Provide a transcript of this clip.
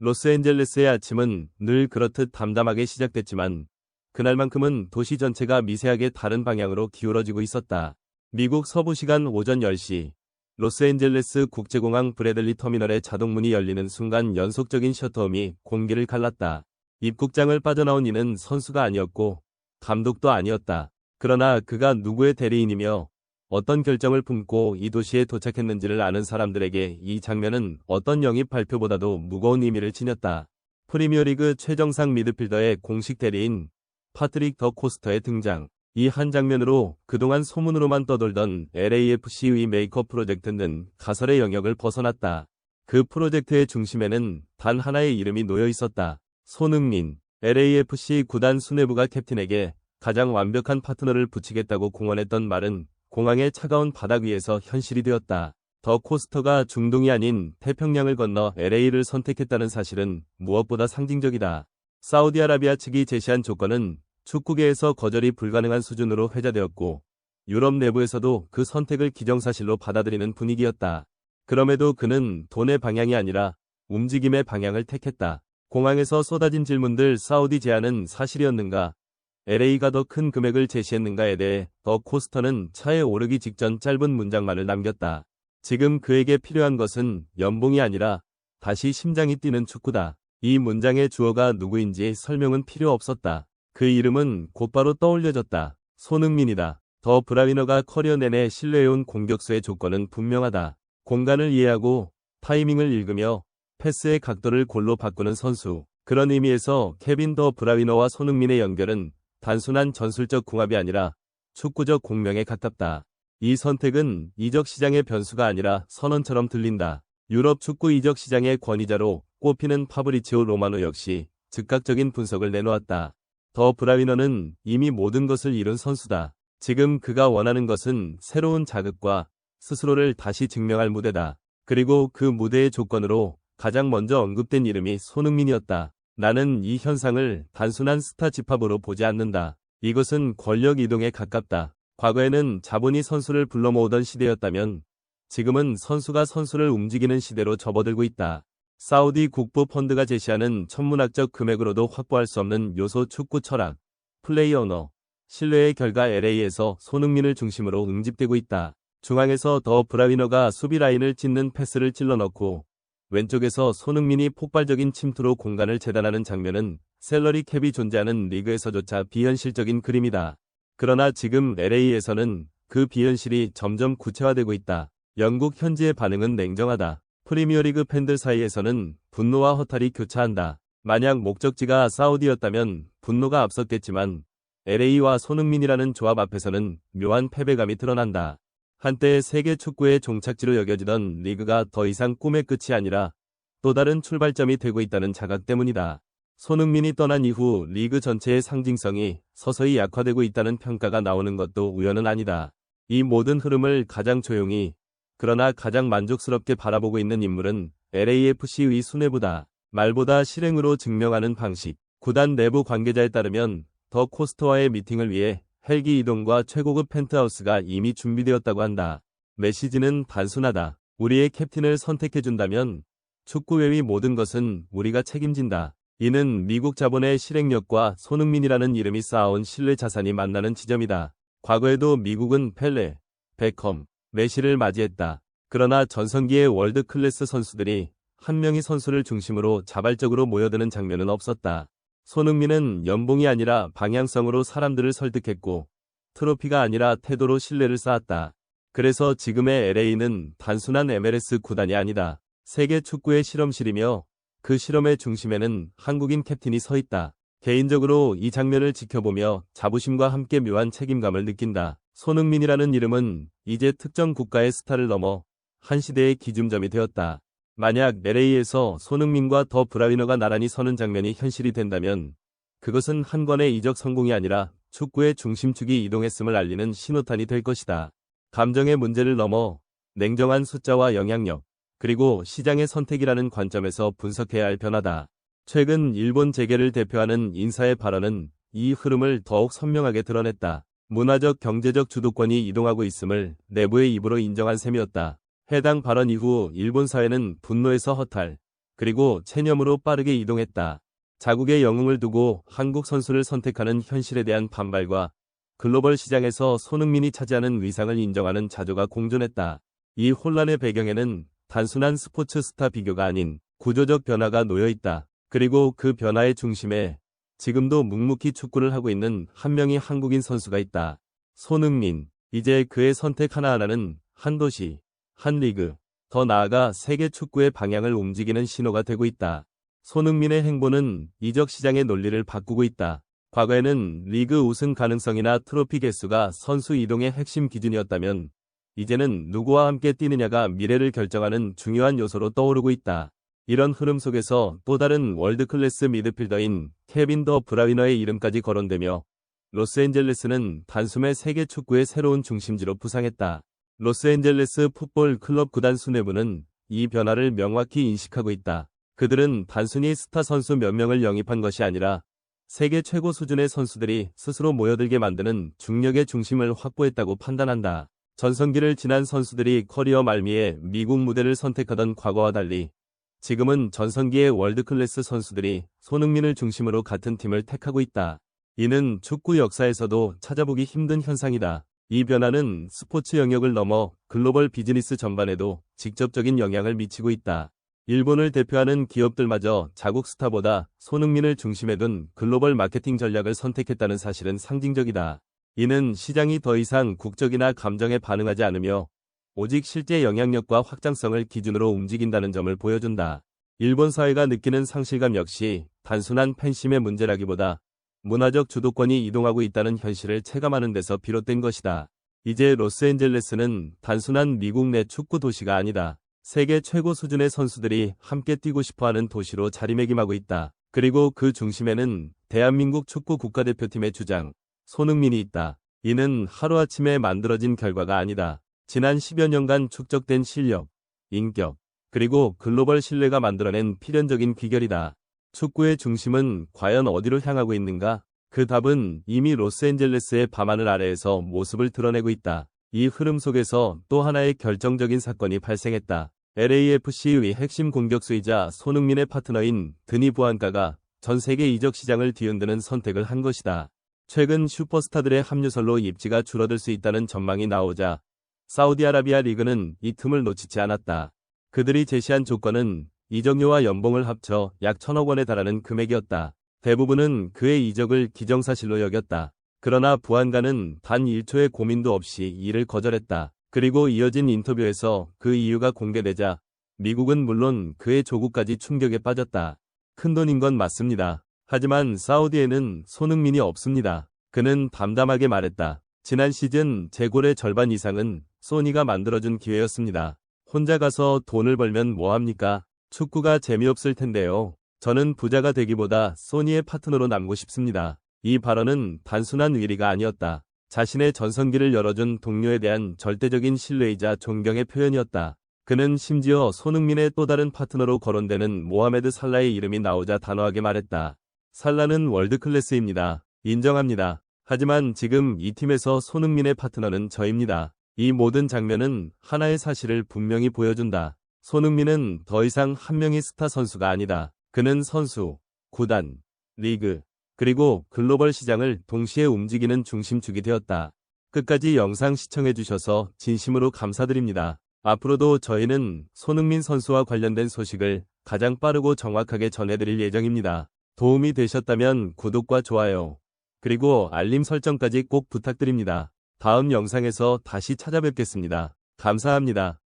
로스앤젤레스의 아침은 늘 그렇듯 담담하게 시작됐지만 그날만큼은 도시 전체가 미세하게 다른 방향으로 기울어지고 있었다. 미국 서부 시간 오전 10시 로스앤젤레스 국제공항 브래들리 터미널의 자동문이 열리는 순간 연속적인 셔터음이 공기를 갈랐다. 입국장을 빠져나온 이는 선수가 아니었고 감독도 아니었다. 그러나 그가 누구의 대리인이며 어떤 결정을 품고 이 도시에 도착했는지를 아는 사람들에게 이 장면은 어떤 영입 발표보다도 무거운 의미를 지녔다. 프리미어리그 최정상 미드필더의 공식 대리인 파트릭 더 코스터의 등장. 이 한 장면으로 그동안 소문으로만 떠돌던 LAFC의 메이커 프로젝트는 가설의 영역을 벗어났다. 그 프로젝트의 중심에는 단 하나의 이름이 놓여 있었다. 손흥민. LAFC 구단 수뇌부가 캡틴에게 가장 완벽한 파트너를 붙이겠다고 공언했던 말은 공항의 차가운 바닥 위에서 현실이 되었다. 더 코스터가 중동이 아닌 태평양을 건너 LA를 선택했다는 사실은 무엇보다 상징적이다. 사우디아라비아 측이 제시한 조건은 축구계에서 거절이 불가능한 수준으로 회자되었고 유럽 내부에서도 그 선택을 기정사실로 받아들이는 분위기였다. 그럼에도 그는 돈의 방향이 아니라 움직임의 방향을 택했다. 공항에서 쏟아진 질문들 사우디 제안은 사실이었는가? LA가 더 큰 금액을 제시했는가에 대해 더 코스터는 차에 오르기 직전 짧은 문장만을 남겼다. 지금 그에게 필요한 것은 연봉이 아니라 다시 심장이 뛰는 축구다. 이 문장의 주어가 누구인지 설명은 필요 없었다. 그 이름은 곧바로 떠올려졌다. 손흥민이다. 더 브라위너가 커리어 내내 신뢰해온 공격수의 조건은 분명하다. 공간을 이해하고 타이밍을 읽으며 패스의 각도를 골로 바꾸는 선수. 그런 의미에서 케빈 더 브라위너와 손흥민의 연결은 단순한 전술적 궁합이 아니라 축구적 공명에 가깝다. 이 선택은 이적 시장의 변수가 아니라 선언처럼 들린다. 유럽 축구 이적 시장의 권위자로 꼽히는 파브리치오 로마노 역시 즉각적인 분석을 내놓았다. 더 브라위너는 이미 모든 것을 이룬 선수다. 지금 그가 원하는 것은 새로운 자극과 스스로를 다시 증명할 무대다. 그리고 그 무대의 조건으로 가장 먼저 언급된 이름이 손흥민이었다. 나는 이 현상을 단순한 스타 집합으로 보지 않는다. 이것은 권력 이동에 가깝다. 과거에는 자본이 선수를 불러 모으던 시대였다면 지금은 선수가 선수를 움직이는 시대로 접어들고 있다. 사우디 국부 펀드가 제시하는 천문학적 금액으로도 확보할 수 없는 요소 축구 철학, 플레이 언어, 신뢰의 결과 LA에서 손흥민을 중심으로 응집되고 있다. 중앙에서 더 브라위너가 수비 라인을 찢는 패스를 찔러넣고 왼쪽에서 손흥민이 폭발적인 침투로 공간을 재단하는 장면은 셀러리 캡이 존재하는 리그에서조차 비현실적인 그림이다. 그러나 지금 LA에서는 그 비현실이 점점 구체화되고 있다. 영국 현지의 반응은 냉정하다. 프리미어리그 팬들 사이에서는 분노와 허탈이 교차한다. 만약 목적지가 사우디였다면 분노가 앞섰겠지만 LA와 손흥민이라는 조합 앞에서는 묘한 패배감이 드러난다. 한때 세계 축구의 종착지로 여겨지던 리그가 더 이상 꿈의 끝이 아니라 또 다른 출발점이 되고 있다는 자각 때문이다. 손흥민이 떠난 이후 리그 전체의 상징성이 서서히 약화되고 있다는 평가가 나오는 것도 우연은 아니다. 이 모든 흐름을 가장 조용히 그러나 가장 만족스럽게 바라보고 있는 인물은 LAFC의 수뇌부다. 말보다 실행으로 증명하는 방식. 구단 내부 관계자에 따르면 더 코스터와의 미팅을 위해 헬기 이동과 최고급 펜트하우스가 이미 준비되었다고 한다. 메시지는 단순하다. 우리의 캡틴을 선택해준다면 축구 외의 모든 것은 우리가 책임진다. 이는 미국 자본의 실행력과 손흥민이라는 이름이 쌓아온 신뢰 자산이 만나는 지점이다. 과거에도 미국은 펠레, 베컴, 메시를 맞이했다. 그러나 전성기의 월드 클래스 선수들이 한 명의 선수를 중심으로 자발적으로 모여드는 장면은 없었다. 손흥민은 연봉이 아니라 방향성으로 사람들을 설득했고 트로피가 아니라 태도로 신뢰를 쌓았다. 그래서 지금의 LA는 단순한 MLS 구단이 아니다. 세계 축구의 실험실이며 그 실험의 중심에는 한국인 캡틴이 서 있다. 개인적으로 이 장면을 지켜보며 자부심과 함께 묘한 책임감을 느낀다. 손흥민이라는 이름은 이제 특정 국가의 스타를 넘어 한 시대의 기준점이 되었다. 만약 LA에서 손흥민과 더 브라위너가 나란히 서는 장면이 현실이 된다면 그것은 한 건의 이적 성공이 아니라 축구의 중심축이 이동했음을 알리는 신호탄이 될 것이다. 감정의 문제를 넘어 냉정한 숫자와 영향력, 그리고 시장의 선택이라는 관점에서 분석해야 할 변화다. 최근 일본 재계를 대표하는 인사의 발언은 이 흐름을 더욱 선명하게 드러냈다. 문화적 경제적 주도권이 이동하고 있음을 내부의 입으로 인정한 셈이었다. 해당 발언 이후 일본 사회는 분노에서 허탈, 그리고 체념으로 빠르게 이동했다. 자국의 영웅을 두고 한국 선수를 선택하는 현실에 대한 반발과 글로벌 시장에서 손흥민이 차지하는 위상을 인정하는 자조가 공존했다. 이 혼란의 배경에는 단순한 스포츠 스타 비교가 아닌 구조적 변화가 놓여 있다. 그리고 그 변화의 중심에 지금도 묵묵히 축구를 하고 있는 한 명의 한국인 선수가 있다. 손흥민. 이제 그의 선택 하나하나는 한 도시, 한 리그, 더 나아가 세계 축구의 방향을 움직이는 신호가 되고 있다. 손흥민의 행보는 이적 시장의 논리를 바꾸고 있다. 과거에는 리그 우승 가능성이나 트로피 개수가 선수 이동의 핵심 기준이었다면 이제는 누구와 함께 뛰느냐가 미래를 결정하는 중요한 요소로 떠오르고 있다. 이런 흐름 속에서 또 다른 월드클래스 미드필더인 케빈 더 브라위너의 이름까지 거론되며 로스앤젤레스는 단숨에 세계 축구의 새로운 중심지로 부상했다. 로스앤젤레스 풋볼 클럽 구단 수뇌부는 이 변화를 명확히 인식하고 있다. 그들은 단순히 스타 선수 몇 명을 영입한 것이 아니라 세계 최고 수준의 선수들이 스스로 모여들게 만드는 중력의 중심을 확보했다고 판단한다. 전성기를 지난 선수들이 커리어 말미에 미국 무대를 선택하던 과거와 달리 지금은 전성기의 월드클래스 선수들이 손흥민을 중심으로 같은 팀을 택하고 있다. 이는 축구 역사에서도 찾아보기 힘든 현상이다. 이 변화는 스포츠 영역을 넘어 글로벌 비즈니스 전반에도 직접적인 영향을 미치고 있다. 일본을 대표하는 기업들마저 자국 스타보다 손흥민을 중심에 둔 글로벌 마케팅 전략을 선택했다는 사실은 상징적이다. 이는 시장이 더 이상 국적이나 감정에 반응하지 않으며 오직 실제 영향력과 확장성을 기준으로 움직인다는 점을 보여준다. 일본 사회가 느끼는 상실감 역시 단순한 팬심의 문제라기보다 문화적 주도권이 이동하고 있다는 현실을 체감하는 데서 비롯된 것이다. 이제 로스앤젤레스는 단순한 미국 내 축구 도시가 아니다. 세계 최고 수준의 선수들이 함께 뛰고 싶어하는 도시로 자리매김하고 있다. 그리고 그 중심에는 대한민국 축구 국가대표팀의 주장, 손흥민이 있다. 이는 하루아침에 만들어진 결과가 아니다. 지난 10여 년간 축적된 실력, 인격, 그리고 글로벌 신뢰가 만들어낸 필연적인 귀결이다. 축구의 중심은 과연 어디로 향하고 있는가? 그 답은 이미 로스앤젤레스의 밤하늘 아래에서 모습을 드러내고 있다. 이 흐름 속에서 또 하나의 결정적인 사건이 발생했다. LAFC의 핵심 공격수이자 손흥민의 파트너인 드니 부안가가 전 세계 이적 시장을 뒤흔드는 선택을 한 것이다. 최근 슈퍼스타들의 합류설로 입지가 줄어들 수 있다는 전망이 나오자 사우디아라비아 리그는 이 틈을 놓치지 않았다. 그들이 제시한 조건은 이적료와 연봉을 합쳐 약 1,000억 원에 달하는 금액이었다. 대부분은 그의 이적을 기정사실로 여겼다. 그러나 부안가는 단 1초의 고민도 없이 이를 거절했다. 그리고 이어진 인터뷰에서 그 이유가 공개되자 미국은 물론 그의 조국까지 충격에 빠졌다. 큰돈인 건 맞습니다. 하지만 사우디에는 손흥민이 없습니다. 그는 담담하게 말했다. 지난 시즌 제 골의 절반 이상은 소니가 만들어준 기회였습니다. 혼자 가서 돈을 벌면 뭐합니까? 축구가 재미없을 텐데요. 저는 부자가 되기보다 소니의 파트너로 남고 싶습니다. 이 발언은 단순한 의리가 아니었다. 자신의 전성기를 열어준 동료에 대한 절대적인 신뢰이자 존경의 표현이었다. 그는 심지어 손흥민의 또 다른 파트너로 거론되는 모하메드 살라의 이름이 나오자 단호하게 말했다. 살라는 월드클래스입니다. 인정합니다. 하지만 지금 이 팀에서 손흥민의 파트너는 저입니다. 이 모든 장면은 하나의 사실을 분명히 보여준다. 손흥민은 더 이상 한 명의 스타 선수가 아니다. 그는 선수, 구단, 리그, 그리고 글로벌 시장을 동시에 움직이는 중심축이 되었다. 끝까지 영상 시청해주셔서 진심으로 감사드립니다. 앞으로도 저희는 손흥민 선수와 관련된 소식을 가장 빠르고 정확하게 전해드릴 예정입니다. 도움이 되셨다면 구독과 좋아요, 그리고 알림 설정까지 꼭 부탁드립니다. 다음 영상에서 다시 찾아뵙겠습니다. 감사합니다.